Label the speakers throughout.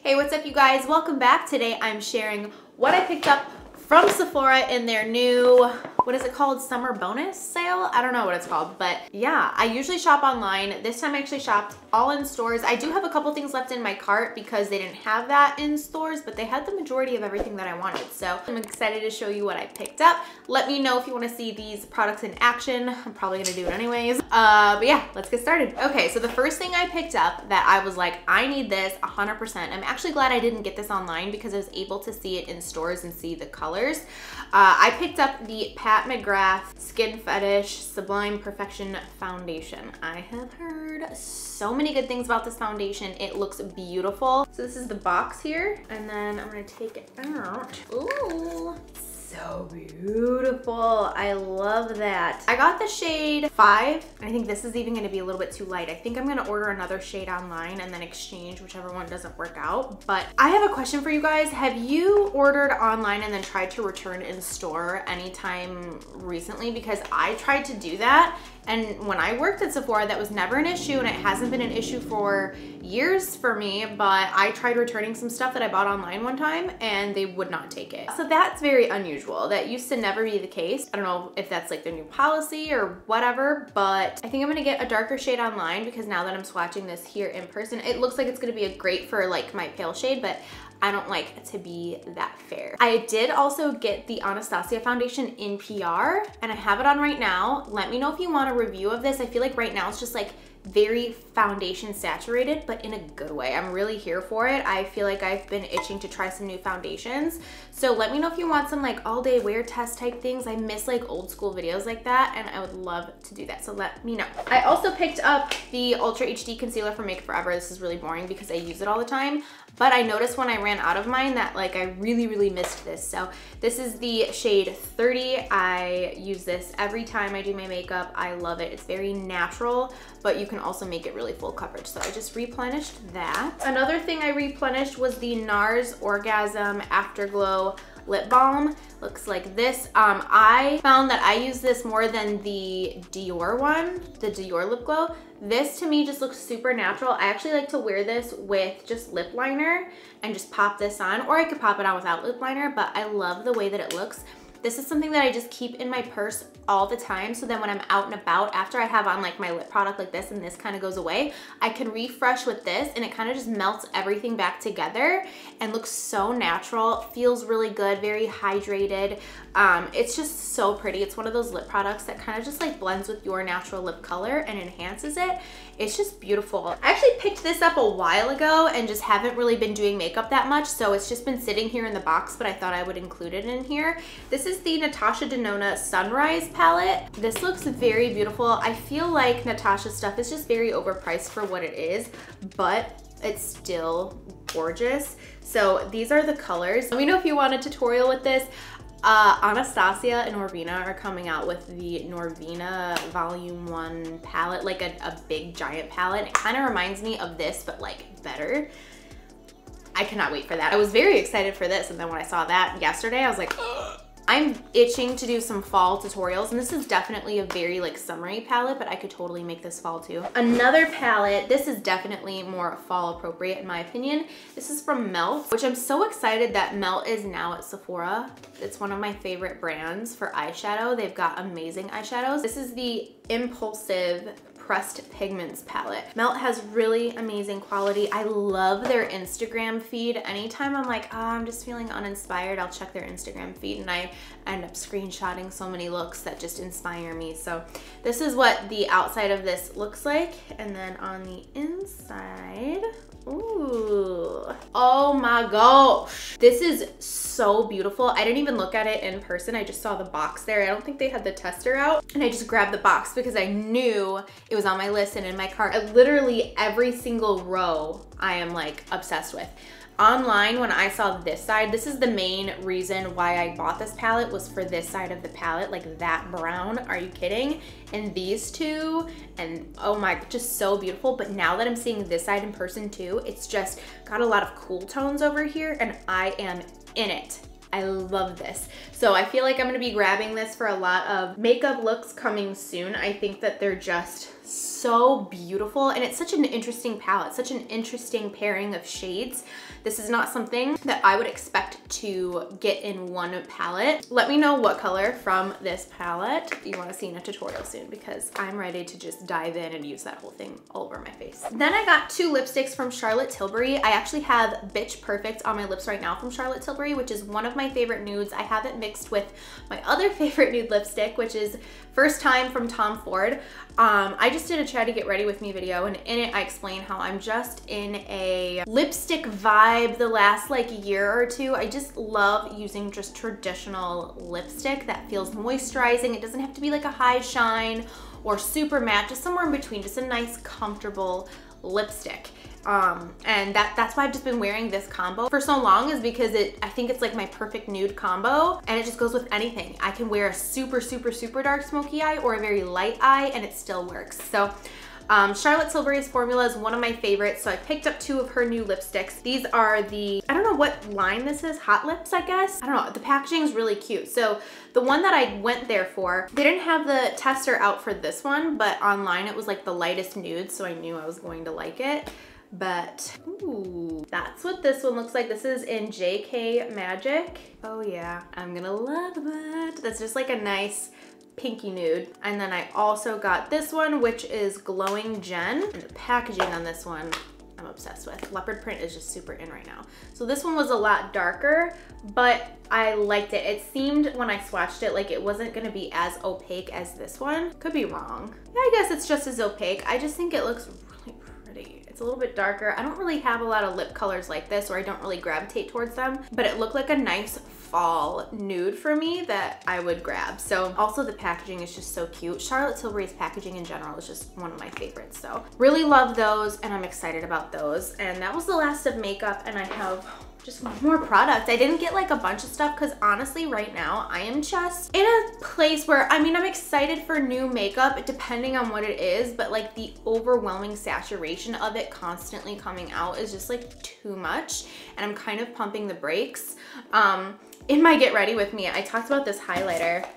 Speaker 1: Hey, what's up you guys? Welcome back. Today I'm sharing what I picked up from Sephora in their new, what is it called? Summer bonus sale? I don't know what it's called, but yeah, I usually shop online. This time I actually shopped all in stores. I do have a couple things left in my cart because they didn't have that in stores, but they had the majority of everything that I wanted. So I'm excited to show you what I picked up. Let me know if you want to see these products in action. I'm probably gonna do it anyways. But yeah, let's get started. Okay, so the first thing I picked up that I was like, I need this 100%. I'm actually glad I didn't get this online because I was able to see it in stores and see the colors. I picked up the Mcgrath Skin Fetish Sublime Perfection Foundation. I have heard so many good things about this foundation. It looks beautiful. So this is the box here, and then I'm gonna take it out. Ooh. So beautiful. I love that. I got the shade 5. I think this is even gonna be a little bit too light. I think I'm gonna order another shade online and then exchange whichever one doesn't work out. But I have a question for you guys. Have you ordered online and then tried to return in store anytime recently? Because I tried to do that, and when I worked at Sephora, that was never an issue, and it hasn't been an issue for years for me, but I tried returning some stuff that I bought online one time and they would not take it. So that's very unusual. That used to never be the case. I don't know if that's like their new policy or whatever, but I think I'm gonna get a darker shade online because now that I'm swatching this here in person, it looks like it's gonna be a great for like my pale shade, but I don't like to be that fair. I did also get the Anastacio Foundation in PR, and I have it on right now. Let me know if you want a review of this. I feel like right now it's just like very foundation saturated, but in a good way. I'm really here for it. I feel like I've been itching to try some new foundations. So let me know if you want some like all day wear test type things. I miss like old school videos like that, and I would love to do that. So let me know. I also picked up the Ultra HD Concealer from Make Forever. This is really boring because I use it all the time, but I noticed when I ran out of mine that like I really missed this. So this is the shade 30. I use this every time I do my makeup. I love it. It's very natural, but you can also make it really full coverage. So I just replenished that. Another thing I replenished was the Nars Orgasm Afterglow lip balm. Looks like this. I found that I use this more than the Dior one, the Dior lip glow. This to me just looks super natural. I actually like to wear this with just lip liner and just pop this on, or I could pop it on without lip liner, but I love the way that it looks. This is something that I just keep in my purse all the time, so then when I'm out and about, after I have on like my lip product like this and this kind of goes away, I can refresh with this and it kind of just melts everything back together and looks so natural, feels really good, very hydrated. It's just so pretty. It's one of those lip products that kind of just like blends with your natural lip color and enhances it. It's just beautiful. I actually picked this up a while ago and just haven't really been doing makeup that much, so it's just been sitting here in the box, but I thought I would include it in here. This is the Natasha De Nona Sunrise palette. This looks very beautiful. I feel like Natasha's stuff is just very overpriced for what it is, but it's still gorgeous. So these are the colors. Let me know if you want a tutorial with this. Anastasia and Vina are coming out with the Vina Volume 1 palette, like a big giant palette. It kind of reminds me of this, but like better. I cannot wait for that. I was very excited for this, and then when I saw that yesterday, I was like, ugh. I'm itching to do some fall tutorials, and this is definitely a very like summery palette, but I could totally make this fall too. Another palette, this is definitely more fall appropriate in my opinion. This is from Melt, which I'm so excited that Melt is now at Sephora. It's one of my favorite brands for eyeshadow. They've got amazing eyeshadows. This is the Impulsive Pressed Pigments palette. Melt has really amazing quality. I love their Instagram feed. Anytime I'm like, oh, I'm just feeling uninspired, I'll check their Instagram feed and I end up screenshotting so many looks that just inspire me. So this is what the outside of this looks like. And then on the inside, ooh, oh my gosh. This is so beautiful. I didn't even look at it in person. I just saw the box there. I don't think they had the tester out. And I just grabbed the box because I knew it was on my list and in my cart. Literally every single row I am like obsessed with. Online, when I saw this side, this is the main reason why I bought this palette, was for this side of the palette, like that brown. Are you kidding? And these two, and oh my, just so beautiful. But now that I'm seeing this side in person too, it's just got a lot of cool tones over here, and I am in it. I love this. So I feel like I'm gonna be grabbing this for a lot of makeup looks coming soon. I think that they're just so beautiful, and it's such an interesting palette, such an interesting pairing of shades. This is not something that I would expect to get in one palette. Let me know what color from this palette you want to see in a tutorial soon, because I'm ready to just dive in and use that whole thing all over my face. Then I got two lipsticks from Charlotte Tilbury. I actually have Bitch Perfect on my lips right now from Charlotte Tilbury, which is one of my favorite nudes. I have it mixed with my other favorite nude lipstick, which is First Time from Tom Ford. I just did a try to get ready with me video, and in it I explain how I'm just in a lipstick vibe the last like year or two. I just love using just traditional lipstick that feels moisturizing. It doesn't have to be like a high shine or super matte, just somewhere in between, just a nice comfortable lipstick. And that's why I've just been wearing this combo for so long, is because I think it's like my perfect nude combo, and it just goes with anything. I can wear a super, super, super dark smoky eye or a very light eye and it still works. So Charlotte Tilbury's formula is one of my favorites, so I picked up two of her new lipsticks. These are the, I don't know what line this is, Hot Lips, I guess? I don't know, the packaging is really cute. So the one that I went there for, they didn't have the tester out for this one, but online it was like the lightest nude, so I knew I was going to like it. But, ooh, that's what this one looks like. This is in JK Magic. Oh yeah, I'm gonna love it. That's just like a nice pinky nude. And then I also got this one, which is Glowing Gen. And the packaging on this one, I'm obsessed with. Leopard print is just super in right now. So this one was a lot darker, but I liked it. It seemed when I swatched it like it wasn't gonna be as opaque as this one. Could be wrong. Yeah, I guess it's just as opaque. I just think it looks really pretty. It's a little bit darker. I don't really have a lot of lip colors like this, or I don't really gravitate towards them, but it looked like a nice fall nude for me that I would grab. So also the packaging is just so cute. Charlotte Tilbury's packaging in general is just one of my favorites. So really love those, and I'm excited about those. And that was the last of makeup, and I have just more product. I didn't get like a bunch of stuff because honestly right now I am just in a place where, I mean, I'm excited for new makeup depending on what it is, but like the overwhelming saturation of it constantly coming out is just like too much, and I'm kind of pumping the brakes. In my Get Ready With Me, I talked about this highlighter.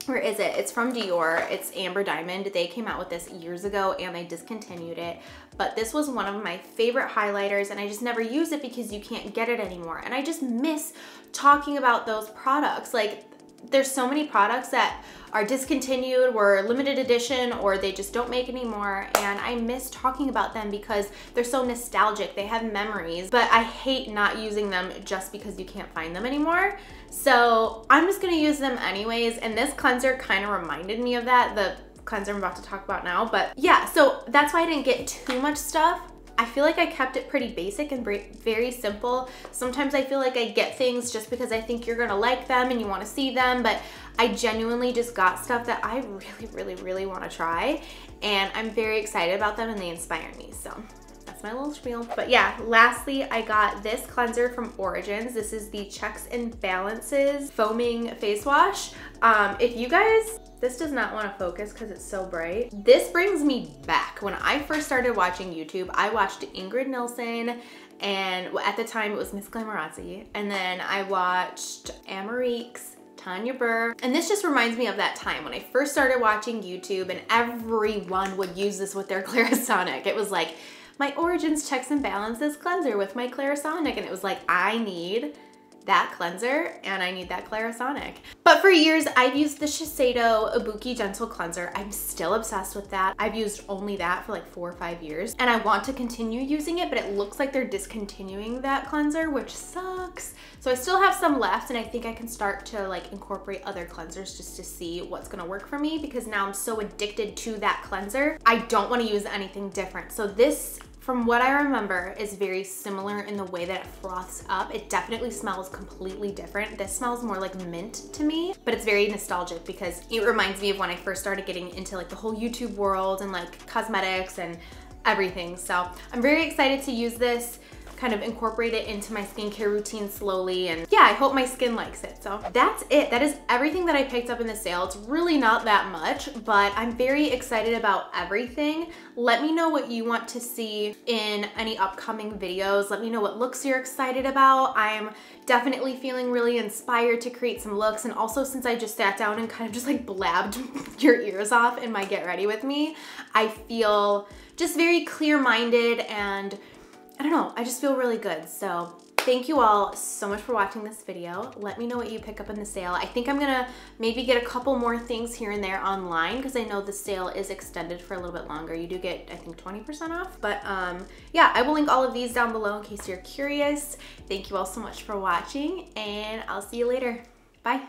Speaker 1: Where is it? It's from Dior. It's Amber Diamond. They came out with this years ago and they discontinued it. But this was one of my favorite highlighters, and I just never use it because you can't get it anymore. And I just miss talking about those products. Like, there's so many products that are discontinued, were limited edition, or they just don't make anymore, and I miss talking about them because they're so nostalgic. They have memories, but I hate not using them just because you can't find them anymore. So I'm just gonna use them anyways, and this cleanser kind of reminded me of that, the cleanser I'm about to talk about now. But yeah, so that's why I didn't get too much stuff. I feel like I kept it pretty basic and very simple. Sometimes I feel like I get things just because I think you're gonna like them and you wanna see them, but I genuinely just got stuff that I really wanna try, and I'm very excited about them and they inspire me, so that's my little spiel. But yeah, lastly, I got this cleanser from Origins. This is the Checks and Balances Foaming Face Wash. If you guys, this does not want to focus because it's so bright. This brings me back. When I first started watching YouTube, I watched Ingrid Nilsson, and at the time it was Miss Glamorazzi, and then I watched Amarique's, Tanya Burr, and this just reminds me of that time when I first started watching YouTube and everyone would use this with their Clarisonic. It was like, my Origins Checks and Balances cleanser with my Clarisonic, and it was like, I need that cleanser and I need that Clarisonic. But for years, I've used the Shiseido Ibuki Gentle Cleanser. I'm still obsessed with that. I've used only that for like 4 or 5 years, and I want to continue using it, but it looks like they're discontinuing that cleanser, which sucks. So I still have some left, and I think I can start to like incorporate other cleansers just to see what's gonna work for me, because now I'm so addicted to that cleanser. I don't want to use anything different. So this, from what I remember, is very similar in the way that it froths up. It definitely smells completely different. This smells more like mint to me, but it's very nostalgic because it reminds me of when I first started getting into like the whole YouTube world and like cosmetics and everything. So I'm very excited to use this, kind of incorporate it into my skincare routine slowly, and yeah, I hope my skin likes it. So that's it. That is everything that I picked up in the sale. It's really not that much, but I'm very excited about everything. Let me know what you want to see in any upcoming videos. Let me know what looks you're excited about. I'm definitely feeling really inspired to create some looks, and also since I just sat down and kind of just like blabbed your ears off in my Get Ready With Me, I feel just very clear-minded and I don't know, I just feel really good. So thank you all so much for watching this video. Let me know what you pick up in the sale. I think I'm gonna maybe get a couple more things here and there online because I know the sale is extended for a little bit longer. You do get, I think, 20% off. But yeah, I will link all of these down below in case you're curious. Thank you all so much for watching, and I'll see you later. Bye.